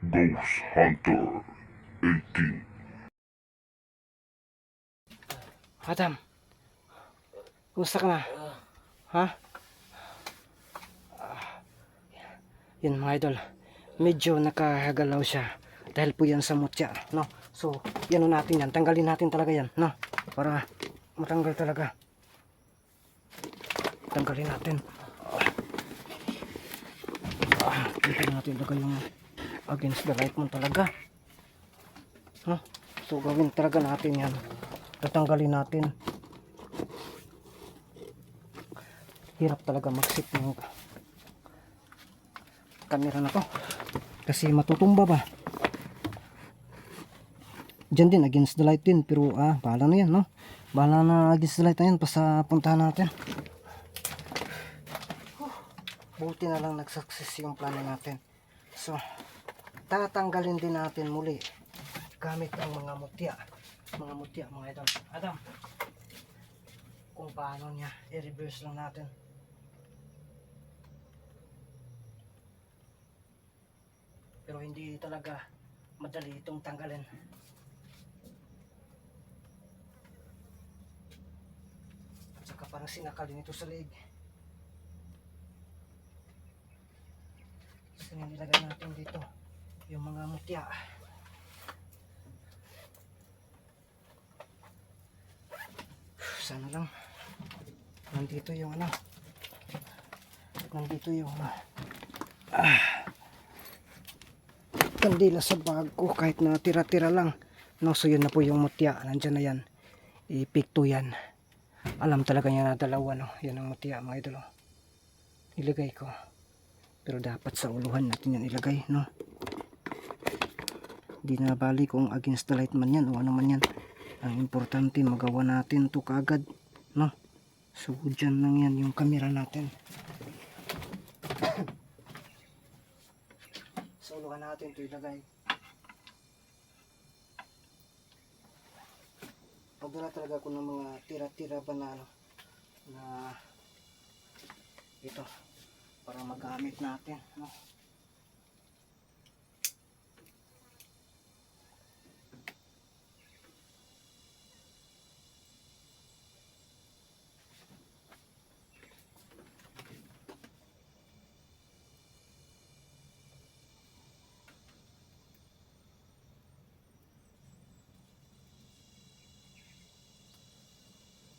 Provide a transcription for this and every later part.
Ghost Hunter 18. Adam, kumusta ka na? Ha? Yan mga idol, medyo nakagalaw siya dahil po yan sa mutya, no? So, yan natin yan, tanggalin natin talaga yan, no? Para matanggal talaga. Tanggalin natin. Dito natin ilagay yung against the light mo talaga. No? So, gawin talaga natin yan. Tatanggalin natin. Hirap talaga mag-sit ng camera na to kasi matutumba ba. Diyan din against the light din, pero bahala na yan, no? Bahala na against the light na yan, basta puntahan natin. Buti na lang nag-success yung plano natin. So, tatanggalin din natin muli gamit ang mga mutya. Mga idol. Adam, kung paano niya i-reverse lang natin. Pero hindi talaga madali itong tanggalin. At saka parang sinakalin ito sa leg. So nilagay natin dito yung mga mutya. Sana lang nandito yung nandito yung kandila sa bag ko kahit na tira-tira lang, no? So yun na po yung mutya, nandyan na yan, ipikto yan. Alam talaga niya na dalawa, no? Yan ang mutya mga idol, oh. Ilagay ko, pero dapat sa uluhan natin yan ilagay, no? Di na bali kung against the light man yan o ano man yan, ang importante magawa natin to kaagad, no? So dyan lang yan yung camera natin. So uluhan natin to ilagay. Pagdala talaga ako ng mga tira-tira ba na ito para magamit natin, no?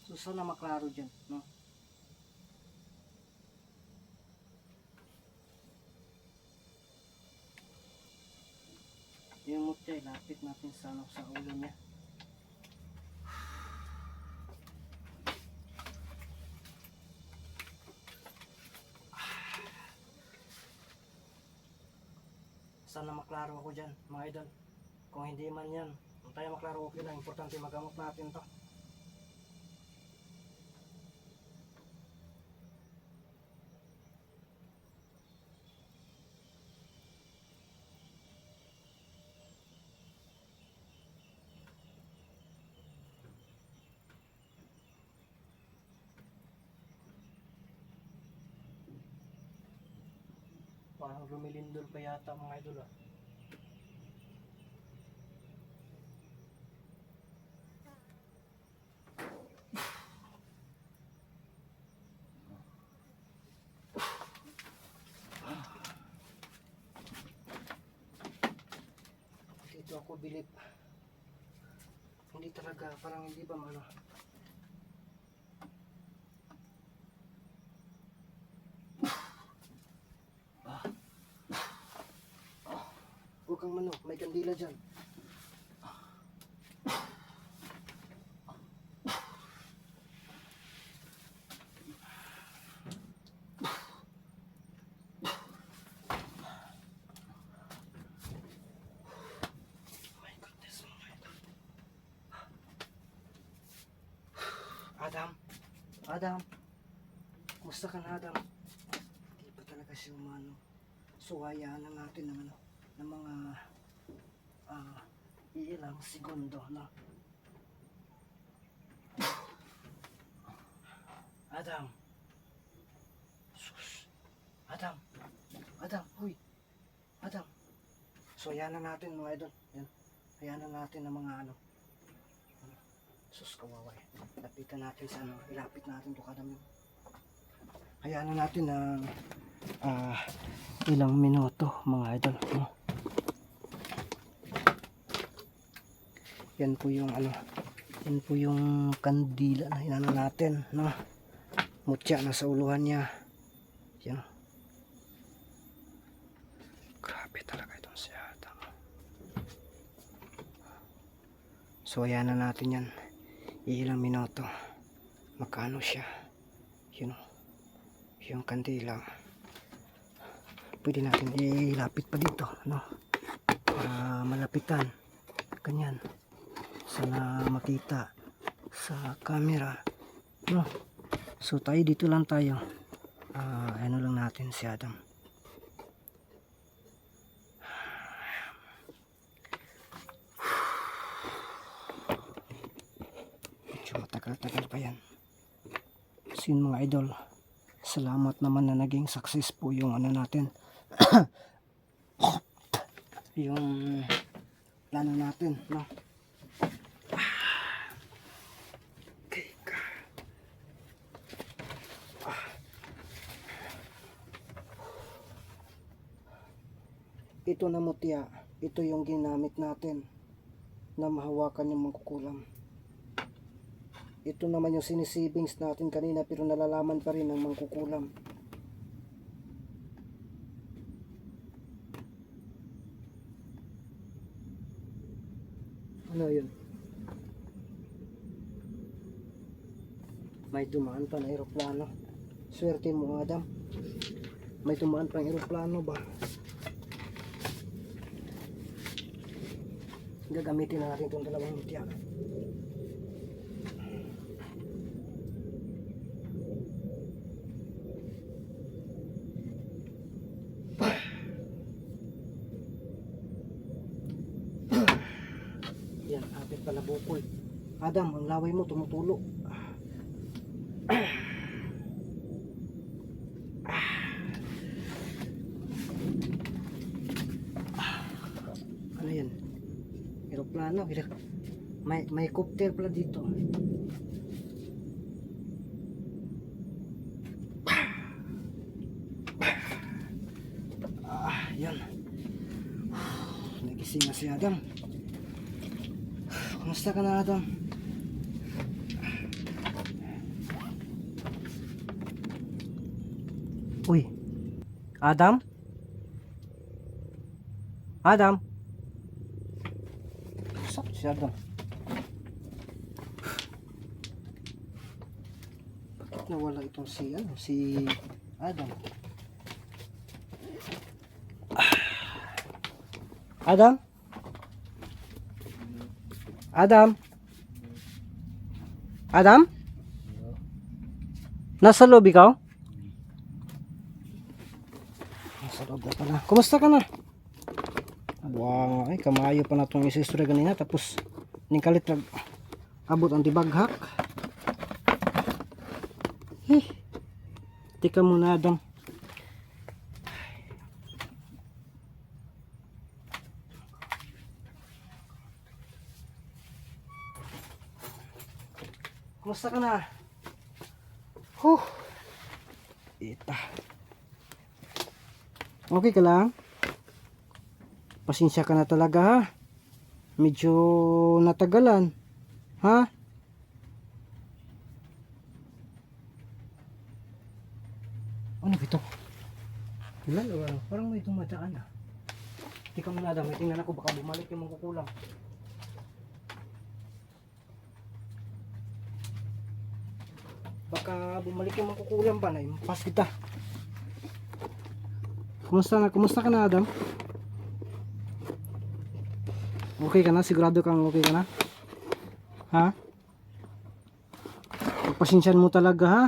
So sana maklaro dyan, no? Yung mutya, ilapit natin sa ulo niya. Sana maklaro ako dyan, mga idol. Kung hindi man yan, kung tayo maklaro, okay lang. Importante magamot natin to. Parang lumilindol pa yata mga idol, ah. Dito ako bilip. Hindi talaga, parang hindi ba ano. Huwag kang manok, may kandila dyan. My goodness, oh my God. Adam, Adam, kumusta ka na, Adam? Hindi pa talaga siya umano. So hayaan lang natin ng mga ilang segundo, no? Adam, sus, Adam, huy, Adam, So ayan na natin mga idol. Yan. Ayan na natin ang mga ano. Sus kawawa eh. Lapitan natin sa ano. Ilapit natin to kadami. Ayan na natin ng ilang minuto mga idol. No? Yan po yung ano. Yan po yung kandila na inano natin. No? Mutya na sa uluhan niya. Yan. Grabe talaga itong si Adam. So ayan na natin yan. Ilang minuto. Magkano siya. Yun. Yung kandila. Pwede natin ilapit pa dito. No? Para malapitan. Ganyan. Sana makita sa camera. No? So tayo dito lang tayo. Ano lang natin si Adam. Medyo matagal-tagal pa yan. So yun mga idol. Salamat naman na naging success po yung ano natin. Yung plano natin. No? Ito na mutya, ito yung ginamit natin na mahawakan yung mangkukulam. Ito naman yung sinisibings natin kanina pero nalalaman pa rin ng mangkukulam. Ano yun? May dumaan pa na aeroplano. Swerte mo Adam. May dumaan pa ng aeroplano ba? Gagamitin na natin itong dalawang mutya. Yan, apit pala bukol. Adam, ang laway mo tumutulo. Ano yan? Aeroplano, may copter pala dito. Yan. Nagising na si Adam. Kumusta ka na Adam? Uy. Adam? Adam? Si Adam. Bakit nawala itong si Adam? Adam? Adam? Adam? Nasa loob ikaw? Nasa loob na pala. Kumusta ka na? Wow, ay kamayo pa na itong isistura ganina tapos ningkalit abot ang dibaghak. Tika muna Adam. Kumusta ka na? Ita. Okay ka lang? Pasensya ka na talaga ha. Medyo natagalan. Ha? Ano ito? Ilan o ano? Parang may dumadaan ha. Hindi ka muna Adam. May tingnan ako baka bumalik yung mangkukulam. Baka bumalik yung mangkukulam ba na yung pas kita. Kumusta ka na Adam? Okay ka na? Sigurado kang okay ka na? Ha? Pagpasensyan mo talaga ha?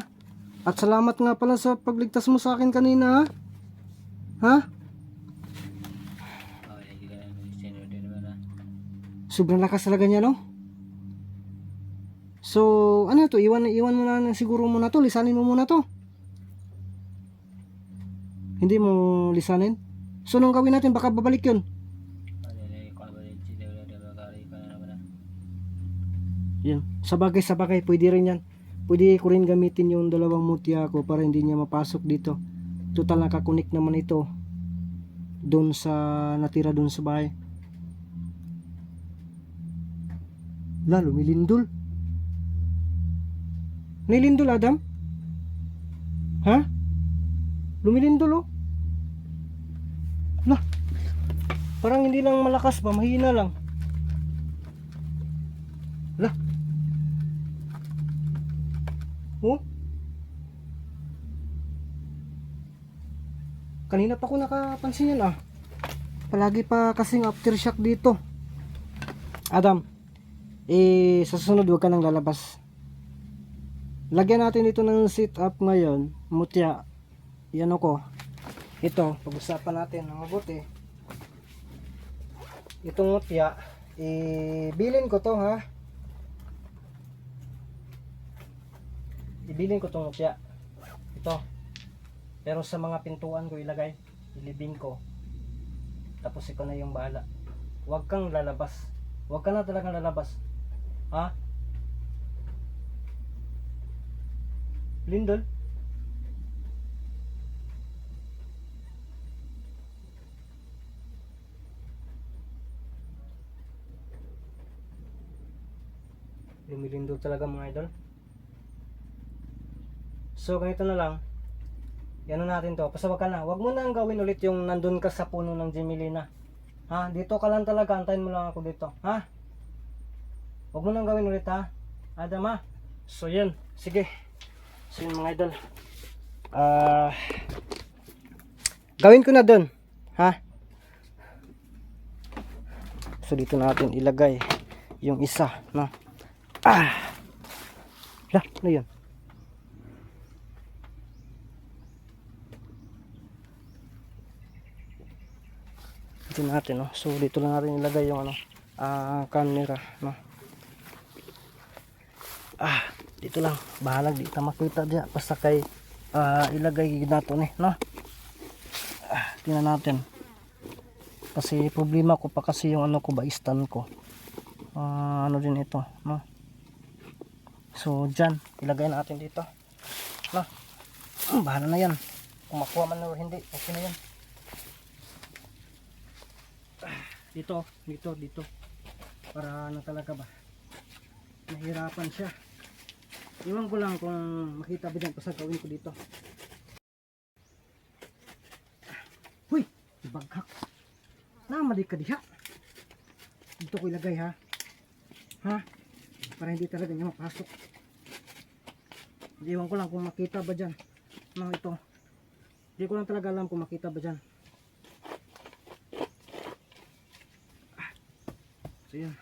At salamat nga pala sa pagligtas mo sa akin kanina ha? Ha? Sobrang lakas talaga niya no? So ano to? Iwan mo na siguro muna to. Lisanin mo muna to. Hindi mo lisanin? So nung gawin natin baka babalik yun? Yan. Sa bagay, pwede rin yan. Pwede ko rin gamitin yung dalawang mutya ko para hindi niya mapasok dito. Total nakakunik naman ito doon sa natira doon sa bahay. Lalo, lumilindol. Nilindol, Adam? Ha? Lumilindol, oh. Lah, parang hindi lang malakas ba, mahina lang. Lah. Oh. Kanina pa ko nakapansin yan, ah. Palagi pa kasing aftershock dito. Adam, sa susunod huwag ka nang lalabas. Lagyan natin ito ng sit up ngayon, mutya. Yan ako. Ito, pag-usapan natin ng mabuti. Itong mutya, bilin ko to, ha. Ibilin ko tong mutya. Ito. Pero sa mga pintuan ko ilagay, ilibing ko. Tapos ikaw na yung bahala. Huwag kang lalabas. Huwag ka na talagang lalabas. Ha? Lindol? Lumilindol talaga mga idol. So ganito na lang. Yan na natin to. Pasawag ka na. Huwag mo nang gawin ulit yung nandun ka sa puno ng Gemelina. Ha? Dito ka lang talaga. Antayin mo lang ako dito. Ha? Huwag mo nang gawin ulit, ha? Adam, ha? So yun. Sige. So yun mga idol. Gawin ko na dun. Ha? So dito natin ilagay yung isa. No? Lah, ano yun? Dito natin, no? So dito lang natin ilagay yung ano, camera, no? Dito lang, bahalag di ta makita diya basta kay ilagay nato ni, no? Tingnan natin. Kasi problema ko pa kasi yung ano ko ba, stand ko. Ano din ito, no? So dyan, ilagay natin dito, no? Bahala na yan. Kung makuha man o hindi, okay na yan. Dito. Para ano talaga ba? Nahirapan siya. Iwan ko lang kung makita ba dyan pa sa gawin ko dito. Huy! Baghak! Namali ka diha. Dito ko ilagay, ha? Ha? Para hindi talaga niya mapasok. Iwan ko lang kung makita ba dyan. No, ito. Hindi ko lang talaga alam kung makita ba dyan. So yan.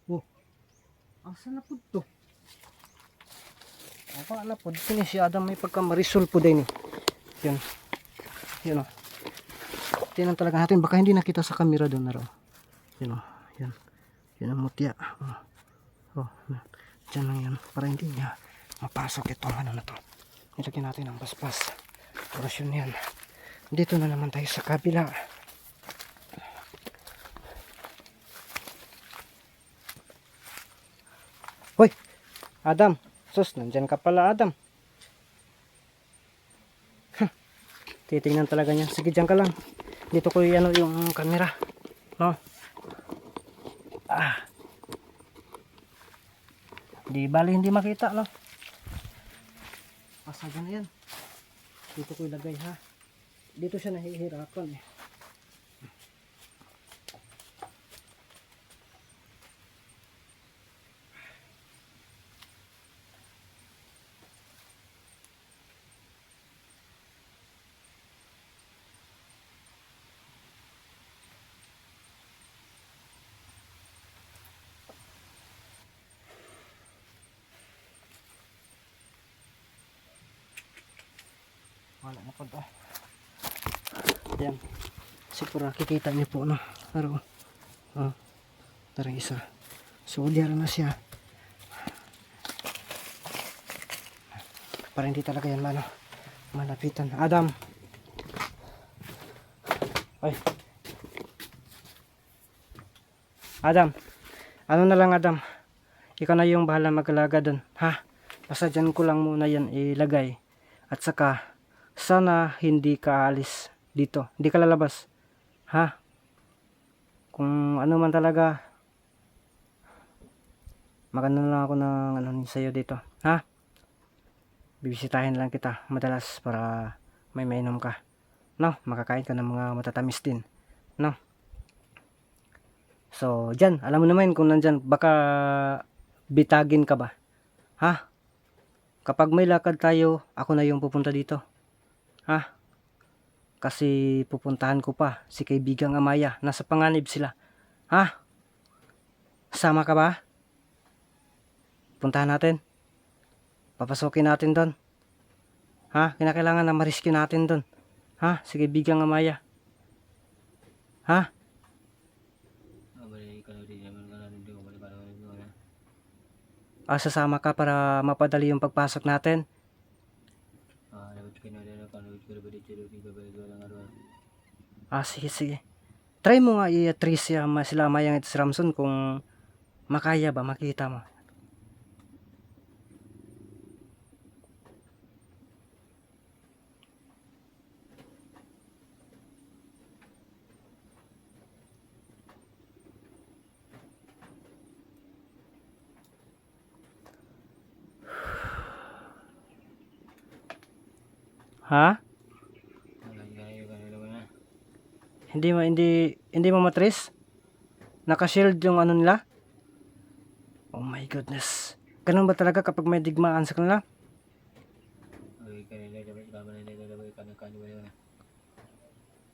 Oh, asa na po to? Apa na po? Sini si Adam may pagka-marisol po din eh. Yan. Yan o. Tingnan talaga natin. Baka hindi nakita sa camera doon na raw. Yan o. Yan. Yan ang mutya. Oh. Diyan lang yan. Para hindi niya mapasok itong ano na to. Nilagyan natin ang basbas. Porosyon yan. Dito na naman tayo sa kabila. Hoy! Adam! Sus, nandyan ka pala, Adam. Titingnan talaga niya. Sige, dyan ka lang. Dito ko ano yung camera. No? Di bali hindi makita, no? Pasagan na yan. Dito ko ilagay, ha? Dito siya nahihirapan eh. Wala na po ito. Yan. Siguro nakikita niyo po, no? Pero, Tara isa. So, diyan na siya. Para hindi talaga yan malapitan. Adam. Ay. Adam. Ano na lang, Adam. Ikaw na yung bahala mag-alaga dun. Ha? Basta dyan ko lang muna yan ilagay. At saka, sana hindi ka alis dito. Hindi ka lalabas. Ha? Kung ano man talaga, maganda na lang ako ng ano sa'yo dito. Ha? Bibisitahin lang kita madalas para may mainom ka. No? Makakain ka ng mga matatamis din. No? So, dyan. Alam mo naman kung nandyan, baka bitagin ka ba? Ha? Kapag may lakad tayo, ako na yung pupunta dito. Ha? Kasi pupuntahan ko pa si kaibigang Amaya. Nasa panganib sila. Ha? Sama ka ba? Puntahan natin. Papasukin natin doon. Ha? Kinakailangan na ma-rescue natin doon. Ha? Si kaibigang Amaya. Ha? Sasama ka para mapadali yung pagpasok natin. Sige, sige. Try mo nga i-trace sila Amayang ito si Ramson kung makaya ba, makita mo. Ha? Hindi mo matrace? Naka-shield yung ano nila? Oh my goodness. Ganun ba talaga kapag may digmaan sa kanila?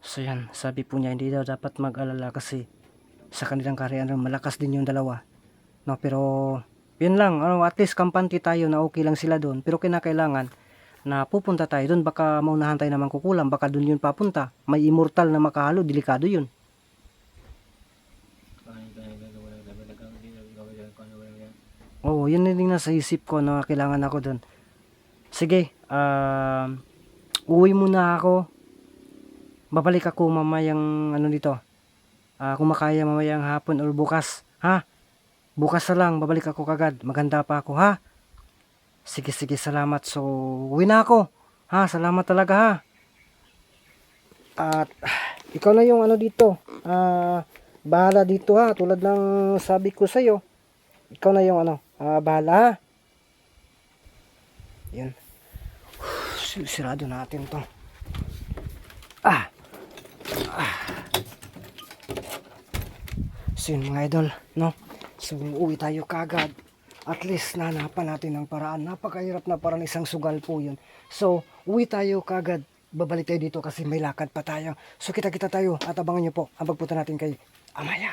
So yan, sabi po niya hindi daw dapat mag-alala kasi sa kanilang karyan malakas din yung dalawa. No, pero yun lang, at least kampante tayo na okay lang sila doon. Pero kinakailangan na pupunta tayo doon, baka maunahan tayo naman kukulang, baka doon yun papunta. May immortal na makahalo, delikado yun. Oo, yun na din nasa isip ko na kailangan ako doon. Sige, uwi muna ako. Babalik ako mamayang ano dito. Kung makaya mamayang hapon or bukas. Ha? Bukas na lang, babalik ako kagad. Maganda pa ako, ha? Sige, sige, salamat. So, uwi na ako. Ha, salamat talaga, ha? At, ikaw na yung ano dito. Bahala dito, ha? Tulad ng sabi ko sa'yo. Ikaw na yung ano, bahala, ha? Yan. Sirado natin to. So, yun mga idol, no? So, uwi tayo kagad. At least nahanapan natin ng paraan. Napakahirap na parang isang sugal po yun. So, uwi tayo kagad. Babalik tayo dito kasi may lakad pa tayo. So, kita-kita tayo at abangan nyo po ang pagpunta natin kay Amaya.